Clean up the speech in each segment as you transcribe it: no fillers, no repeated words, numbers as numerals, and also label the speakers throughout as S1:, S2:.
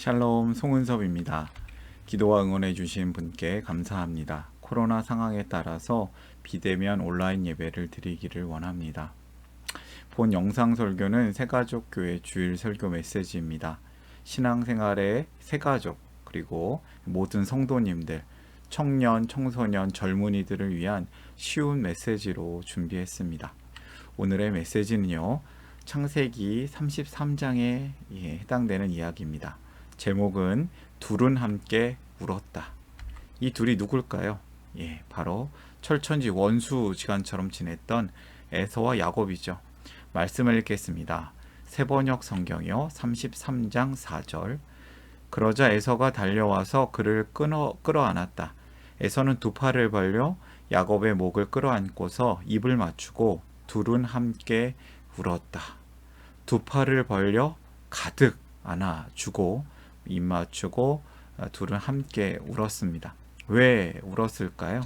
S1: 샬롬 송은섭입니다. 기도와 응원해 주신 분께 감사합니다. 코로나 상황에 따라서 비대면 온라인 예배를 드리기를 원합니다. 본 영상 설교는 새가족교회 주일 설교 메시지입니다. 신앙생활의 새가족 그리고 모든 성도님들, 청년, 청소년, 젊은이들을 위한 쉬운 메시지로 준비했습니다. 오늘의 메시지는요, 창세기 33장에 해당되는 이야기입니다. 제목은 둘은 함께 울었다. 이 둘이 누굴까요? 바로 철천지 원수지간처럼 지냈던 에서와 야곱이죠. 말씀을 읽겠습니다. 새번역 성경이요 33장 4절. 그러자 에서가 달려와서 그를 끌어안았다. 에서는 두 팔을 벌려 야곱의 목을 끌어안고서 입을 맞추고 둘은 함께 울었다. 두 팔을 벌려 가득 안아주고 입 맞추고 둘은 함께 울었습니다. 왜 울었을까요?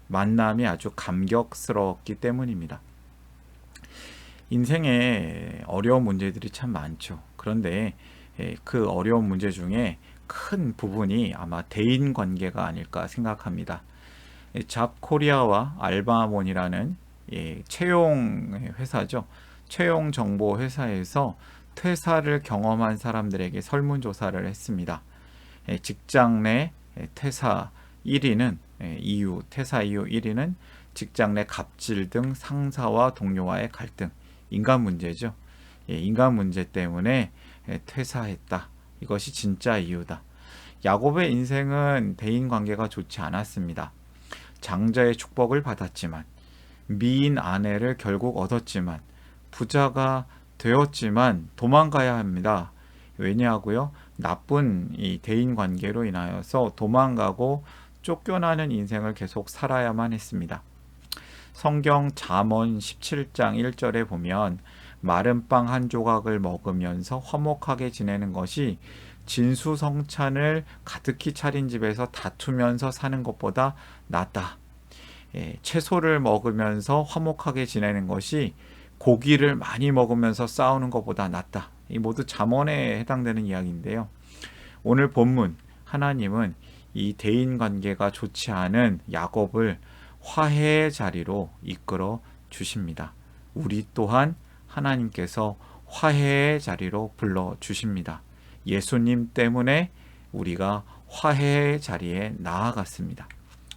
S1: 만남이 아주 감격스러웠기 때문입니다. 인생에 어려운 문제들이 참 많죠. 그런데 그 어려운 문제 중에 큰 부분이 아마 대인 관계가 아닐까 생각합니다. 잡코리아와 알바몬이라는 채용 회사죠. 채용 정보 회사에서 퇴사를 경험한 사람들에게 설문조사를 했습니다. 직장 내 퇴사 1위는 퇴사 이후 1위는 직장 내 갑질 등 상사와 동료와의 갈등, 인간 문제죠. 인간 문제 때문에 퇴사했다. 이것이 진짜 이유다. 야곱의 인생은 대인관계가 좋지 않았습니다. 장자의 축복을 받았지만, 미인 아내를 결국 얻었지만, 부자가 되었지만 도망가야 합니다. 왜냐하고요, 나쁜 이 대인관계로 인하여서 도망가고 쫓겨나는 인생을 계속 살아야만 했습니다. 성경 잠언 17장 1절에 보면 마른 빵 한 조각을 먹으면서 화목하게 지내는 것이 진수성찬을 가득히 차린 집에서 다투면서 사는 것보다 낫다. 채소를 먹으면서 화목하게 지내는 것이 고기를 많이 먹으면서 싸우는 것보다 낫다. 이 모두 잠언에 해당되는 이야기인데요. 오늘 본문 하나님은 이 대인관계가 좋지 않은 야곱을 화해의 자리로 이끌어 주십니다. 우리 또한 하나님께서 화해의 자리로 불러 주십니다. 예수님 때문에 우리가 화해의 자리에 나아갔습니다.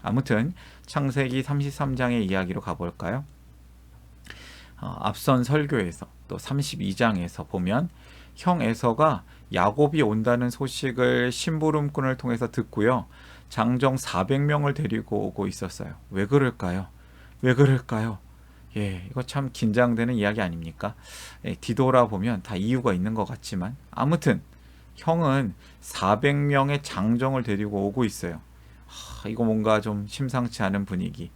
S1: 아무튼 창세기 33장의 이야기로 가볼까요? 앞선 설교에서 또 32장에서 보면 형 에서가 야곱이 온다는 소식을 심부름꾼을 통해서 듣고요. 장정 400명을 데리고 오고 있었어요. 왜 그럴까요? 이거 참 긴장되는 이야기 아닙니까? 뒤돌아보면 다 이유가 있는 것 같지만 아무튼 형은 400명의 장정을 데리고 오고 있어요. 이거 뭔가 좀 심상치 않은 분위기.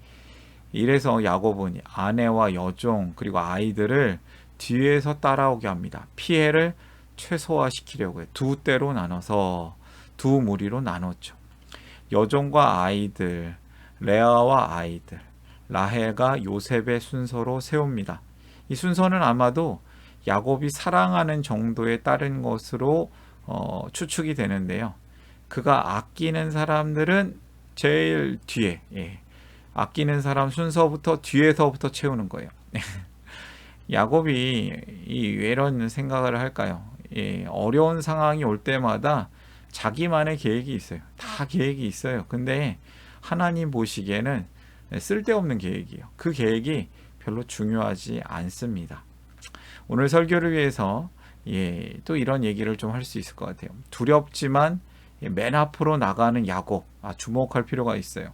S1: 이래서 야곱은 아내와 여종 그리고 아이들을 뒤에서 따라오게 합니다. 피해를 최소화시키려고 해요. 두 때로 나눠서 두 무리로 나눴죠. 여종과 아이들, 레아와 아이들, 라헬과 요셉의 순서로 세웁니다. 이 순서는 아마도 야곱이 사랑하는 정도에 따른 것으로 추측이 되는데요. 그가 아끼는 사람들은 제일 뒤에, 아끼는 사람 순서부터 뒤에서부터 채우는 거예요. 야곱이 왜 이런 생각을 할까요? 어려운 상황이 올 때마다 자기만의 계획이 있어요. 다 계획이 있어요. 근데 하나님 보시기에는 쓸데없는 계획이에요. 그 계획이 별로 중요하지 않습니다. 오늘 설교를 위해서 또 이런 얘기를 좀 할 수 있을 것 같아요. 두렵지만 맨 앞으로 나가는 야곱, 주목할 필요가 있어요.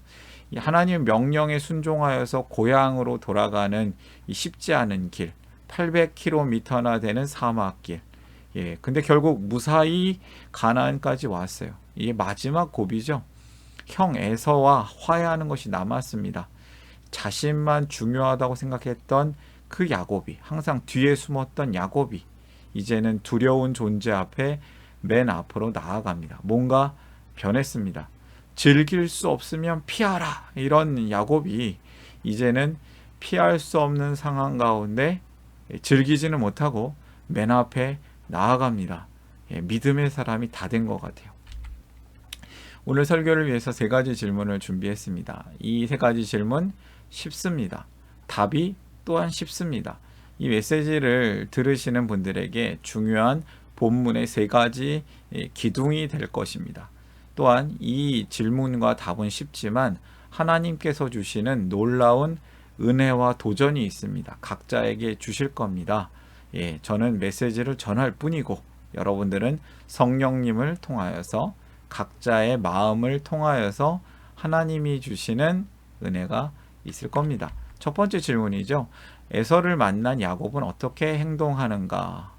S1: 하나님 명령에 순종하여서 고향으로 돌아가는 쉽지 않은 길, 800km나 되는 사막길. 근데 결국 무사히 가나안까지 왔어요. 이게 마지막 고비죠. 형 에서와 화해하는 것이 남았습니다. 자신만 중요하다고 생각했던 그 야곱이, 항상 뒤에 숨었던 야곱이 이제는 두려운 존재 앞에 맨 앞으로 나아갑니다. 뭔가 변했습니다. 즐길 수 없으면 피하라. 이런 야곱이 이제는 피할 수 없는 상황 가운데 즐기지는 못하고 맨 앞에 나아갑니다. 믿음의 사람이 다 된 것 같아요. 오늘 설교를 위해서 세 가지 질문을 준비했습니다. 이 세 가지 질문 쉽습니다. 답이 또한 쉽습니다. 이 메시지를 들으시는 분들에게 중요한 본문의 세 가지 기둥이 될 것입니다. 또한 이 질문과 답은 쉽지만 하나님께서 주시는 놀라운 은혜와 도전이 있습니다. 각자에게 주실 겁니다. 저는 메시지를 전할 뿐이고 여러분들은 성령님을 통하여서 각자의 마음을 통하여서 하나님이 주시는 은혜가 있을 겁니다. 첫 번째 질문이죠. 에서를 만난 야곱은 어떻게 행동하는가?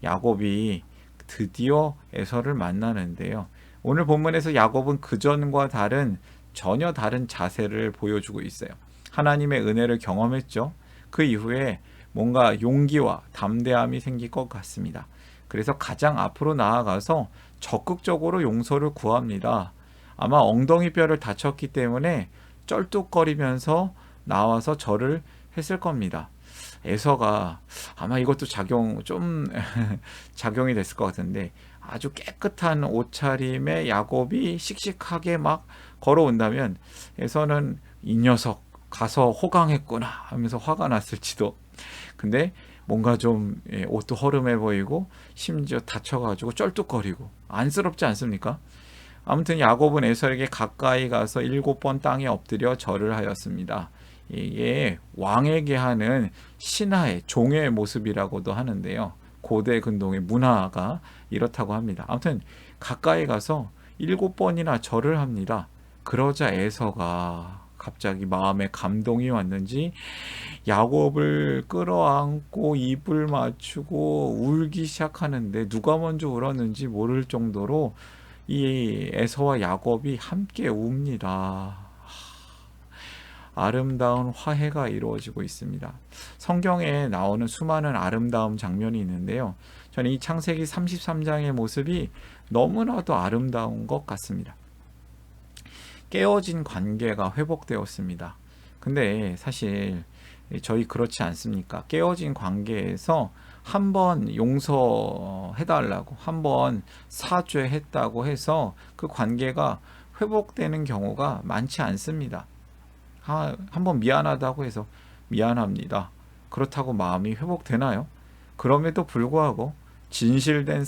S1: 야곱이 드디어 에서를 만나는데요. 오늘 본문에서 야곱은 그전과 전혀 다른 자세를 보여주고 있어요. 하나님의 은혜를 경험했죠. 그 이후에 뭔가 용기와 담대함이 생길 것 같습니다. 그래서 가장 앞으로 나아가서 적극적으로 용서를 구합니다. 아마 엉덩이뼈를 다쳤기 때문에 쩔뚝거리면서 나와서 절을 했을 겁니다. 에서가 아마 이것도 작용이 됐을 것 같은데 아주 깨끗한 옷차림의 야곱이 씩씩하게 막 걸어온다면 에서는 이 녀석 가서 호강했구나 하면서 화가 났을지도. 근데 뭔가 좀 옷도 허름해 보이고 심지어 다쳐가지고 쩔뚝거리고 안쓰럽지 않습니까? 아무튼 야곱은 에서에게 가까이 가서 7번 땅에 엎드려 절을 하였습니다. 이게 왕에게 하는 신하의 종의 모습이라고도 하는데요. 고대 근동의 문화가 이렇다고 합니다. 아무튼 가까이 가서 7번이나 절을 합니다. 그러자 에서가 갑자기 마음에 감동이 왔는지 야곱을 끌어안고 입을 맞추고 울기 시작하는데 누가 먼저 울었는지 모를 정도로 이 에서와 야곱이 함께 웁니다. 아름다운 화해가 이루어지고 있습니다. 성경에 나오는 수많은 아름다운 장면이 있는데요. 저는 이 창세기 33장의 모습이 너무나도 아름다운 것 같습니다. 깨어진 관계가 회복되었습니다. 근데 사실 저희 그렇지 않습니까? 깨어진 관계에서 한번 용서해달라고, 한번 사죄했다고 해서 그 관계가 회복되는 경우가 많지 않습니다. 한번 미안하다고 해서 미안합니다. 그렇다고 마음이 회복되나요? 그럼에도 불구하고 진실된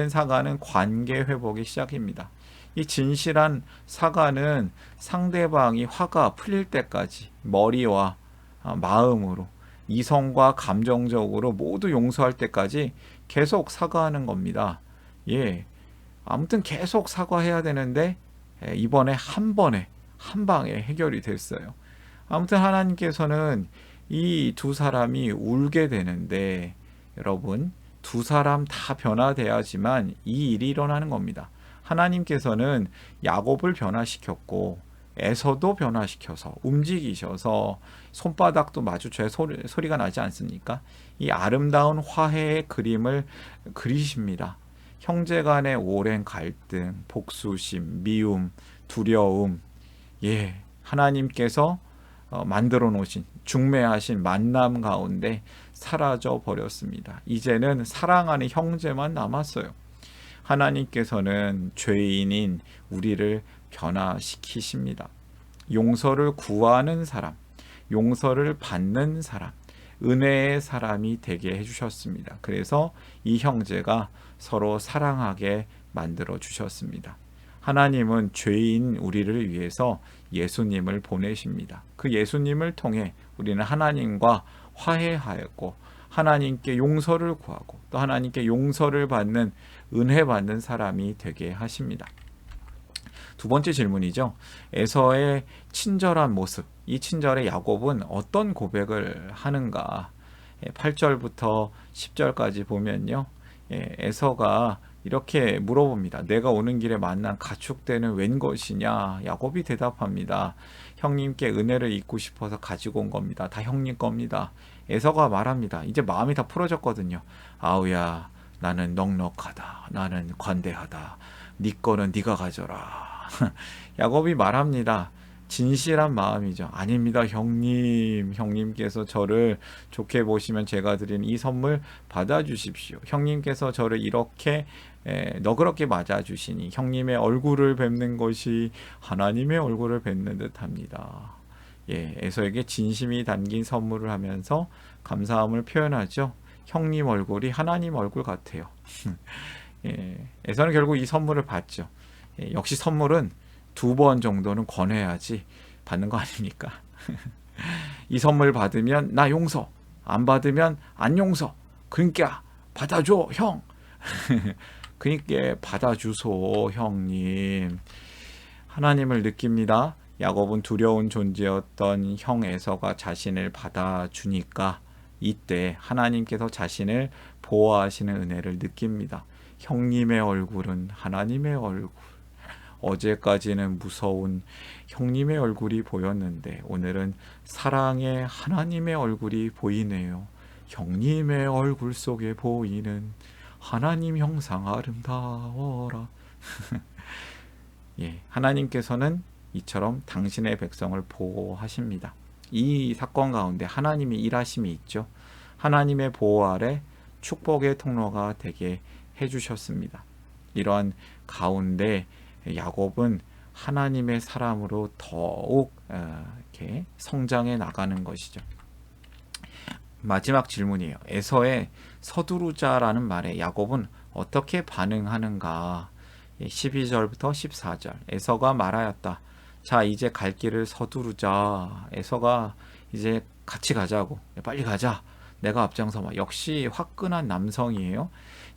S1: 사과는 관계 회복의 시작입니다. 이 진실한 사과는 상대방이 화가 풀릴 때까지 머리와 마음으로 이성과 감정적으로 모두 용서할 때까지 계속 사과하는 겁니다. 아무튼 계속 사과해야 되는데 이번에 한 방에 해결이 됐어요. 아무튼 하나님께서는 이 두 사람이 울게 되는데 여러분 두 사람 다 변화돼야지만 이 일이 일어나는 겁니다. 하나님께서는 야곱을 변화시켰고 에서도 변화시켜서 움직이셔서 손바닥도 마주쳐야 소리가 나지 않습니까? 이 아름다운 화해의 그림을 그리십니다. 형제 간의 오랜 갈등, 복수심, 미움, 두려움, 하나님께서 만들어 놓으신 중매하신 만남 가운데 사라져 버렸습니다. 이제는 사랑하는 형제만 남았어요. 하나님께서는 죄인인 우리를 변화시키십니다. 용서를 구하는 사람, 용서를 받는 사람, 은혜의 사람이 되게 해주셨습니다. 그래서 이 형제가 서로 사랑하게 만들어 주셨습니다. 하나님은 죄인 우리를 위해서 예수님을 보내십니다. 그 예수님을 통해 우리는 하나님과 화해하였고 하나님께 용서를 구하고 또 하나님께 용서를 받는 은혜 받는 사람이 되게 하십니다. 두 번째 질문이죠. 에서의 친절한 모습. 이 친절의 야곱은 어떤 고백을 하는가? 8절부터 10절까지 보면요. 에서가 이렇게 물어봅니다. 내가 오는 길에 만난 가축대는 웬 것이냐? 야곱이 대답합니다. 형님께 은혜를 잊고 싶어서 가지고 온 겁니다. 다 형님 겁니다. 에서가 말합니다. 이제 마음이 다 풀어졌거든요. 아우야, 나는 넉넉하다. 나는 관대하다. 네 거는 네가 가져라. 야곱이 말합니다. 진실한 마음이죠. 아닙니다, 형님. 형님께서 저를 좋게 보시면 제가 드린 이 선물 받아주십시오. 형님께서 저를 이렇게 너그럽게 맞아주시니 형님의 얼굴을 뵙는 것이 하나님의 얼굴을 뵙는 듯합니다. 예, 에서에게 진심이 담긴 선물을 하면서 감사함을 표현하죠. 형님 얼굴이 하나님 얼굴 같아요. 예, 에서는 결국 이 선물을 받죠. 예, 역시 선물은 2번 정도는 권해야지 받는 거 아닙니까? 이 선물 받으면 나 용서, 안 받으면 안 용서. 그러니까 받아줘, 형. 그러니까 받아주소, 형님. 하나님을 느낍니다. 야곱은 두려운 존재였던 형 에서가 자신을 받아주니까 이때 하나님께서 자신을 보호하시는 은혜를 느낍니다. 형님의 얼굴은 하나님의 얼굴. 어제까지는 무서운 형님의 얼굴이 보였는데 오늘은 사랑의 하나님의 얼굴이 보이네요. 형님의 얼굴 속에 보이는 하나님 형상 아름다워라. 예, 하나님께서는 이처럼 당신의 백성을 보호하십니다. 이 사건 가운데 하나님의 일하심이 있죠. 하나님의 보호 아래 축복의 통로가 되게 해주셨습니다. 이러한 가운데 야곱은 하나님의 사람으로 더욱 이렇게 성장해 나가는 것이죠. 마지막 질문이에요. 에서의 서두르자라는 말에 야곱은 어떻게 반응하는가? 12절부터 14절. 에서가 말하였다. 자, 이제 갈 길을 서두르자. 에서가 이제 같이 가자고. 빨리 가자. 내가 앞장서마. 역시 화끈한 남성이에요.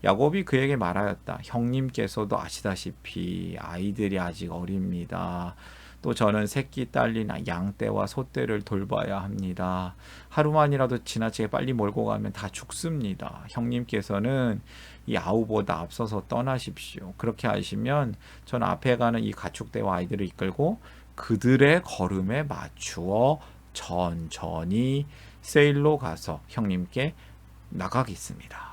S1: 야곱이 그에게 말하였다. 형님께서도 아시다시피 아이들이 아직 어립니다. 또 저는 새끼 딸이나 양떼와 소떼를 돌봐야 합니다. 하루만이라도 지나치게 빨리 몰고 가면 다 죽습니다. 형님께서는 이 아우보다 앞서서 떠나십시오. 그렇게 하시면 저는 앞에 가는 이 가축대와 아이들을 이끌고 그들의 걸음에 맞추어 천천히 세일로 가서 형님께 나가겠습니다.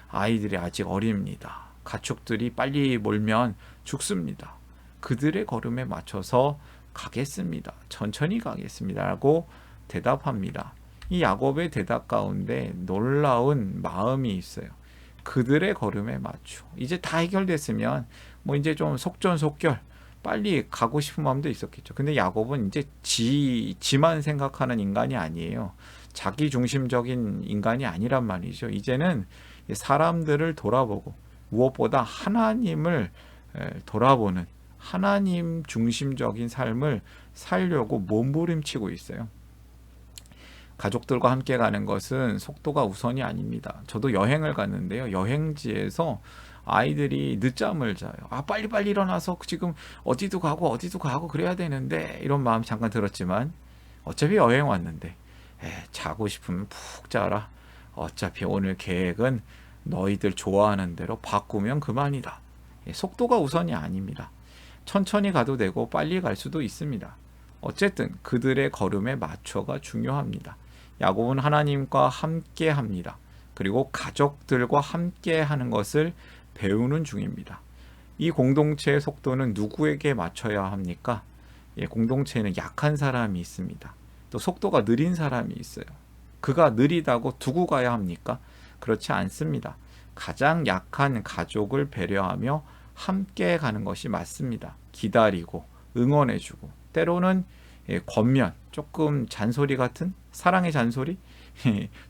S1: 아이들이 아직 어립니다. 가축들이 빨리 몰면 죽습니다. 그들의 걸음에 맞춰서 가겠습니다. 천천히 가겠습니다. 라고 대답합니다. 이 야곱의 대답 가운데 놀라운 마음이 있어요. 그들의 걸음에 맞춰. 이제 다 해결됐으면 뭐 이제 좀 속전속결 빨리 가고 싶은 마음도 있었겠죠. 근데 야곱은 이제 지만 생각하는 인간이 아니에요. 자기 중심적인 인간이 아니란 말이죠. 이제는 사람들을 돌아보고 무엇보다 하나님을 돌아보는 하나님 중심적인 삶을 살려고 몸부림치고 있어요. 가족들과 함께 가는 것은 속도가 우선이 아닙니다. 저도 여행을 갔는데요. 여행지에서 아이들이 늦잠을 자요. 아, 빨리빨리 일어나서 지금 어디도 가고 그래야 되는데 이런 마음 잠깐 들었지만 어차피 여행 왔는데 자고 싶으면 푹 자라. 어차피 오늘 계획은 너희들 좋아하는 대로 바꾸면 그만이다. 속도가 우선이 아닙니다. 천천히 가도 되고 빨리 갈 수도 있습니다. 어쨌든 그들의 걸음에 맞춰가 중요합니다. 야곱은 하나님과 함께 합니다. 그리고 가족들과 함께 하는 것을 배우는 중입니다. 이 공동체의 속도는 누구에게 맞춰야 합니까? 공동체에는 약한 사람이 있습니다. 또 속도가 느린 사람이 있어요. 그가 느리다고 두고 가야 합니까? 그렇지 않습니다. 가장 약한 가족을 배려하며 함께 가는 것이 맞습니다. 기다리고 응원해주고 때로는 권면, 조금 잔소리 같은 사랑의 잔소리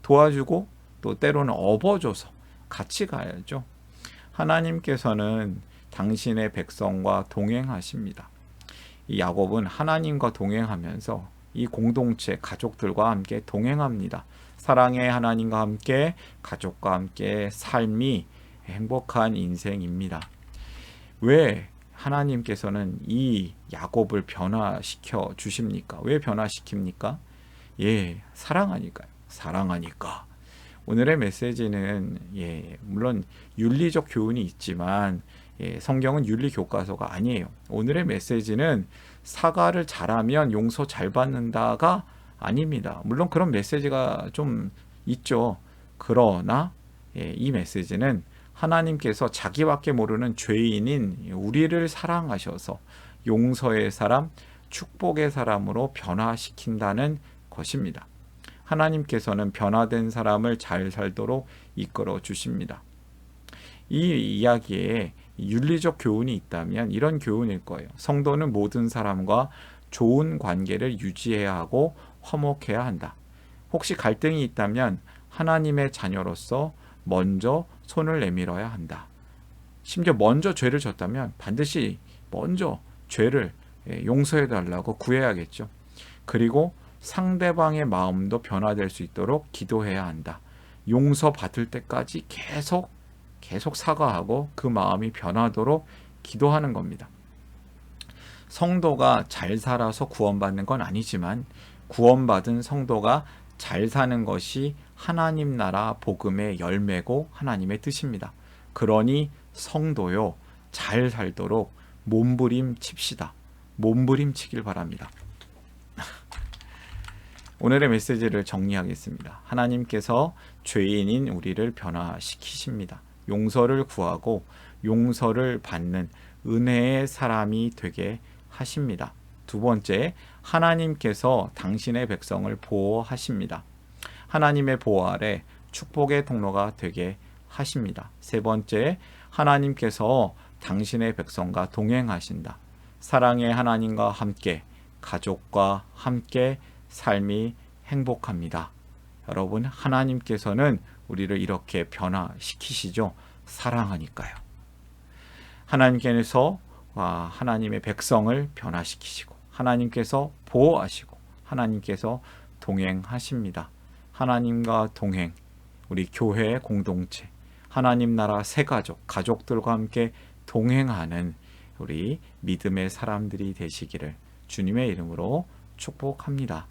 S1: 도와주고 또 때로는 업어줘서 같이 가야죠. 하나님께서는 당신의 백성과 동행하십니다. 이 야곱은 하나님과 동행하면서 이 공동체 가족들과 함께 동행합니다. 사랑의 하나님과 함께 가족과 함께 삶이 행복한 인생입니다. 왜 하나님께서는 이 야곱을 변화시켜 주십니까? 왜 변화시킵니까? 사랑하니까요. 사랑하니까. 오늘의 메시지는 물론 윤리적 교훈이 있지만 성경은 윤리 교과서가 아니에요. 오늘의 메시지는 사과를 잘하면 용서 잘 받는다가 아닙니다. 물론 그런 메시지가 좀 있죠. 그러나 이 메시지는 하나님께서 자기밖에 모르는 죄인인 우리를 사랑하셔서 용서의 사람, 축복의 사람으로 변화시킨다는 것입니다. 하나님께서는 변화된 사람을 잘 살도록 이끌어 주십니다. 이 이야기에 윤리적 교훈이 있다면 이런 교훈일 거예요. 성도는 모든 사람과 좋은 관계를 유지해야 하고 화목해야 한다. 혹시 갈등이 있다면 하나님의 자녀로서 먼저 손을 내밀어야 한다. 심지어 먼저 죄를 졌다면 반드시 먼저 죄를 용서해 달라고 구해야겠죠. 그리고 상대방의 마음도 변화될 수 있도록 기도해야 한다. 용서받을 때까지 계속 사과하고 그 마음이 변하도록 기도하는 겁니다. 성도가 잘 살아서 구원받는 건 아니지만 구원받은 성도가 잘 사는 것이 하나님 나라 복음의 열매고 하나님의 뜻입니다. 그러니 성도요, 잘 살도록 몸부림칩시다. 몸부림치길 바랍니다. 오늘의 메시지를 정리하겠습니다. 하나님께서 죄인인 우리를 변화시키십니다. 용서를 구하고 용서를 받는 은혜의 사람이 되게 하십니다. 두 번째, 하나님께서 당신의 백성을 보호하십니다. 하나님의 보호 아래 축복의 통로가 되게 하십니다. 세 번째, 하나님께서 당신의 백성과 동행하신다. 사랑의 하나님과 함께, 가족과 함께 삶이 행복합니다. 여러분, 하나님께서는 우리를 이렇게 변화시키시죠. 사랑하니까요. 하나님께서 하나님의 백성을 변화시키시고 하나님께서 보호하시고 하나님께서 동행하십니다. 하나님과 동행, 우리 교회의 공동체, 하나님 나라 새가족, 가족들과 함께 동행하는 우리 믿음의 사람들이 되시기를 주님의 이름으로 축복합니다.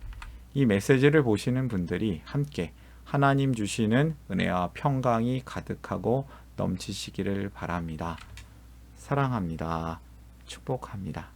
S1: 이 메시지를 보시는 분들이 함께 하나님 주시는 은혜와 평강이 가득하고 넘치시기를 바랍니다. 사랑합니다. 축복합니다.